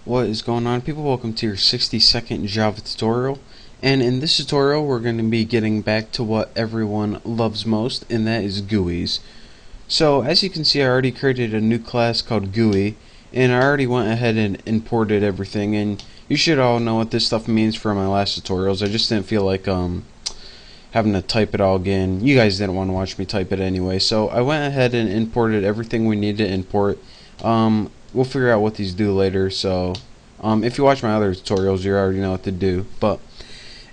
What is going on, people? Welcome to your 60-second Java tutorial. And in this tutorial we're going to be getting back to what everyone loves most, and that is GUIs. So as you can see, I already created a new class called GUI, and I already went ahead and imported everything, and you should all know what this stuff means from my last tutorials. I just didn't feel like having to type it all again. You guys didn't want to watch me type it anyway, so I went ahead and imported everything we need to import. We'll figure out what these do later, so if you watch my other tutorials you already know what to do. But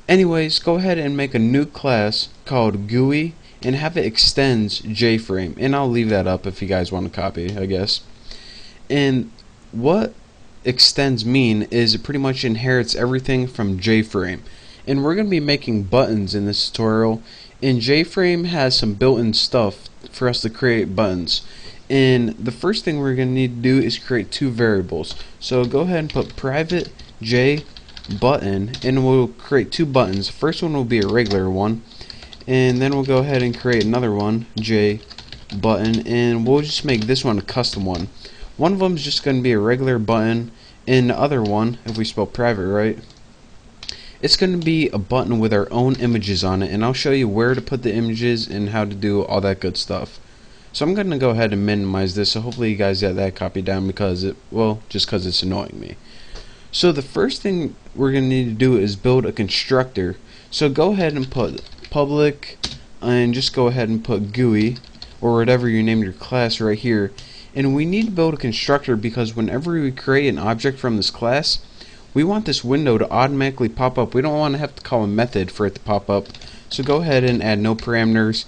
anyways, go ahead and make a new class called GUI and have it extends JFrame, and I'll leave that up if you guys want to copy, I guess. And what extends mean is it pretty much inherits everything from JFrame, and we're going to be making buttons in this tutorial, and JFrame has some built-in stuff for us to create buttons. And the first thing we're going to need to do is create two variables. So go ahead and put private JButton, and we'll create two buttons. The first one will be a regular one, and then we'll go ahead and create another one, JButton, and we'll just make this one a custom one. One of them is just going to be a regular button, and the other one, if we spell private right, it's going to be a button with our own images on it, and I'll show you where to put the images and how to do all that good stuff. So I'm going to go ahead and minimize this, so hopefully you guys got that copied down, because just because it's annoying me. So the first thing we're going to need to do is build a constructor. So go ahead and put public, and just go ahead and put GUI, or whatever you named your class right here. And we need to build a constructor because whenever we create an object from this class, we want this window to automatically pop up. We don't want to have to call a method for it to pop up. So go ahead and add no parameters.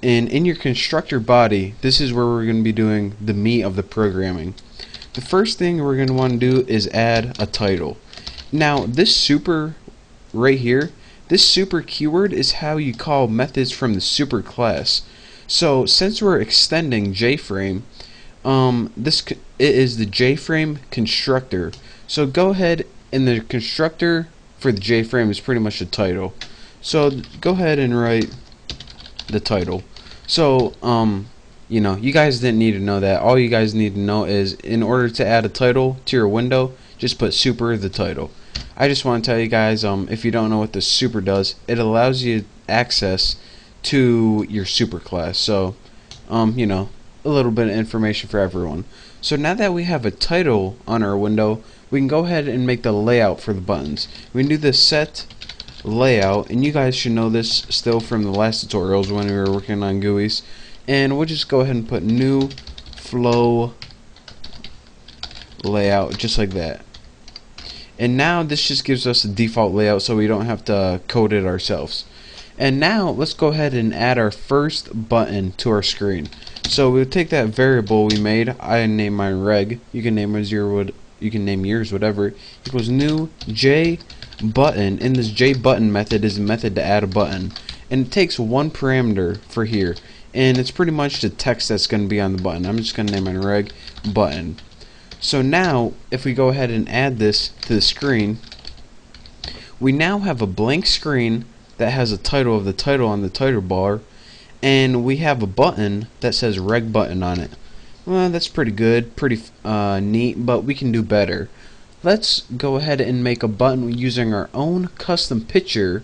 And in your constructor body, this is where we're going to be doing the meat of the programming. The first thing we're going to want to do is add a title. Now this super right here, this super keyword is how you call methods from the super class. So since we're extending JFrame, it is the JFrame constructor. So go ahead, and the constructor for the JFrame is pretty much the title. So go ahead and write the title. So you guys didn't need to know that. All you guys need to know is, in order to add a title to your window, just put super the title. I just want to tell you guys, if you don't know what the super does, it allows you access to your super class. So a little bit of information for everyone. So now that we have a title on our window, we can go ahead and make the layout for the buttons. We can do the set layout, and you guys should know this still from the last tutorials when we were working on GUIs. And we'll just go ahead and put new flow layout, just like that. And now this just gives us a default layout, so we don't have to code it ourselves. And now let's go ahead and add our first button to our screen. So we'll take that variable we made. I named mine reg. You can name yours whatever. Equals new JButton, and this JButton method is a method to add a button, and it takes one parameter for here, and it's pretty much the text that's going to be on the button. I'm just going to name mine reg button. So now if we go ahead and add this to the screen, we now have a blank screen that has a title of the title on the title bar, and we have a button that says reg button on it. Well, that's pretty good, pretty neat, but we can do better. Let's go ahead and make a button using our own custom picture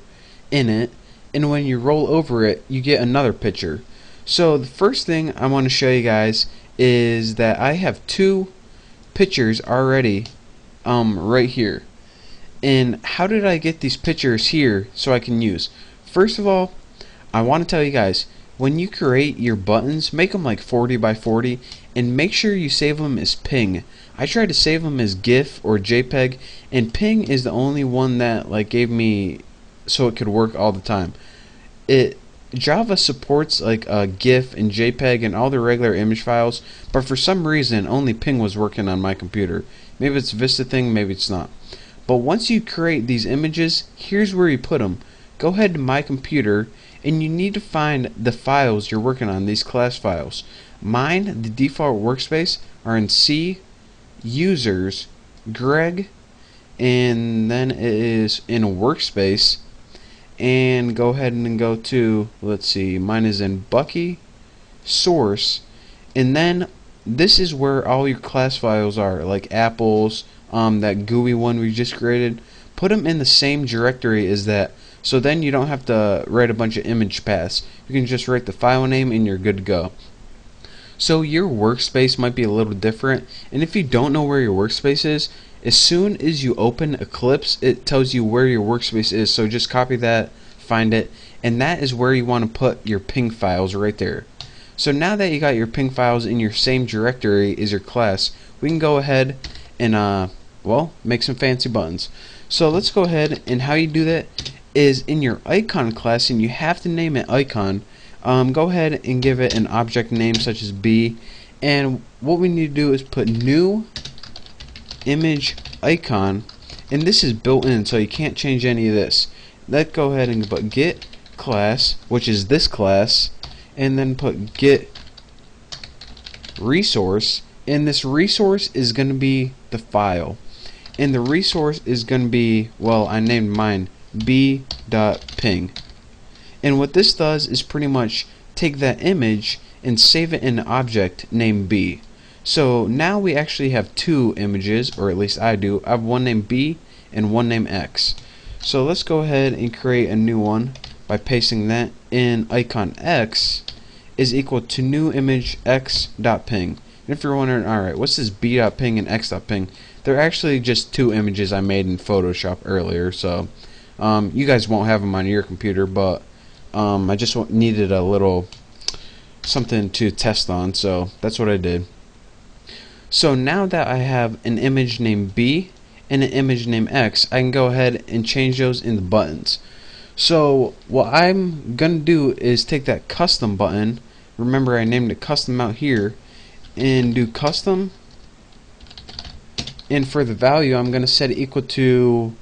in it, and when you roll over it, you get another picture. So the first thing I want to show you guys is that I have two pictures already right here. And how did I get these pictures here so I can use? First of all, I want to tell you guys, when you create your buttons, make them like 40 by 40, and make sure you save them as ping. I tried to save them as GIF or JPEG, and ping is the only one that gave me so it could work all the time. Java supports GIF and JPEG and all the regular image files, but for some reason only ping was working on my computer. Maybe it's a Vista thing, maybe it's not. But once you create these images, here's where you put them. Go ahead to my computer, and you need to find the files you're working on, these class files. Mine, the default workspace, are in C, users, Greg, and then it is in a workspace. And go ahead and go to, let's see, mine is in Bucky, source, and then this is where all your class files are, like apples, that GUI one we just created. Put them in the same directory as that, so then you don't have to write a bunch of image paths. You can just write the file name and you're good to go. So your workspace might be a little different, and if you don't know where your workspace is, as soon as you open Eclipse, it tells you where your workspace is. So just copy that, find it, and that is where you want to put your ping files right there. So now that you got your ping files in your same directory as your class, we can go ahead and well, make some fancy buttons. So let's go ahead, and how you do that is in your icon class, and you have to name it icon. Go ahead and give it an object name such as B, and what we need to do is put new image icon, and this is built in, so you can't change any of this. Let's go ahead and put get class, which is this class, and then put get resource, and this resource is going to be the file, and the resource is going to be, well, I named mine b.ping. And what this does is pretty much take that image and save it in an object named B. So now we actually have two images, or at least I do. I have one named B and one named X. So let's go ahead and create a new one by pasting that in. Icon X is equal to new image x.ping. And if you're wondering, alright, what's this b.ping and x.ping? They're actually just two images I made in Photoshop earlier, so you guys won't have them on your computer, but I just needed a little something to test on, so that's what I did. So now that I have an image named B and an image named X, I can go ahead and change those into buttons. So what I'm gonna do is take that custom button, remember I named it custom out here, and do custom, and for the value I'm gonna set it equal to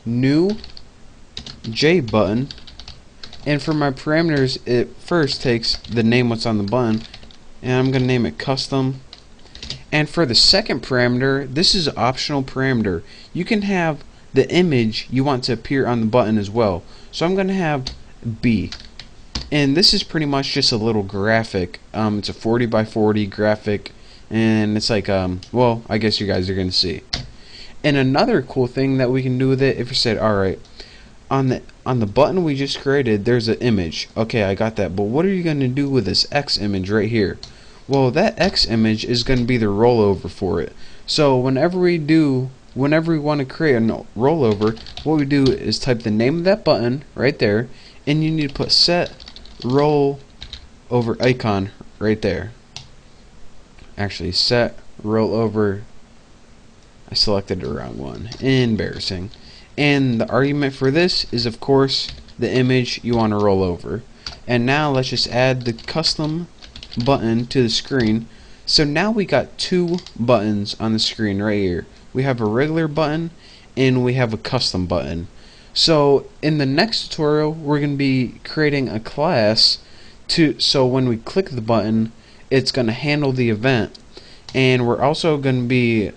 new JButton, and for my parameters it first takes the name what's on the button, and I'm gonna name it custom. And for the second parameter, this is an optional parameter. You can have the image you want to appear on the button as well. So I'm gonna have B, and this is pretty much just a little graphic. It's a 40 by 40 graphic, and it's like well, I guess you guys are gonna see. And another cool thing that we can do with it, if you said, alright, on the button we just created, there's an image. Okay, I got that, but what are you going to do with this X image right here? Well, that X image is going to be the rollover for it. So whenever we want to create a rollover, what we do is type the name of that button right there, and you need to put set rollover icon right there. Actually, set rollover, I selected the wrong one. Embarrassing. And the argument for this is, of course, the image you want to roll over. And now let's just add the custom button to the screen. So now we got two buttons on the screen right here. We have a regular button and we have a custom button. So in the next tutorial we're going to be creating a class so when we click the button it's going to handle the event, and we're also going to be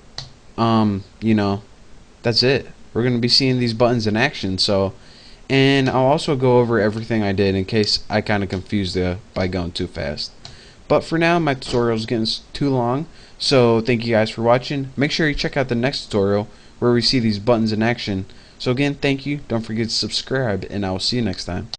you know, that's it. We're going to be seeing these buttons in action. So, and I'll also go over everything I did in case I kind of confused you by going too fast. But for now, my tutorial is getting too long, so thank you guys for watching. Make sure you check out the next tutorial where we see these buttons in action. So again, thank you. Don't forget to subscribe, and I will see you next time.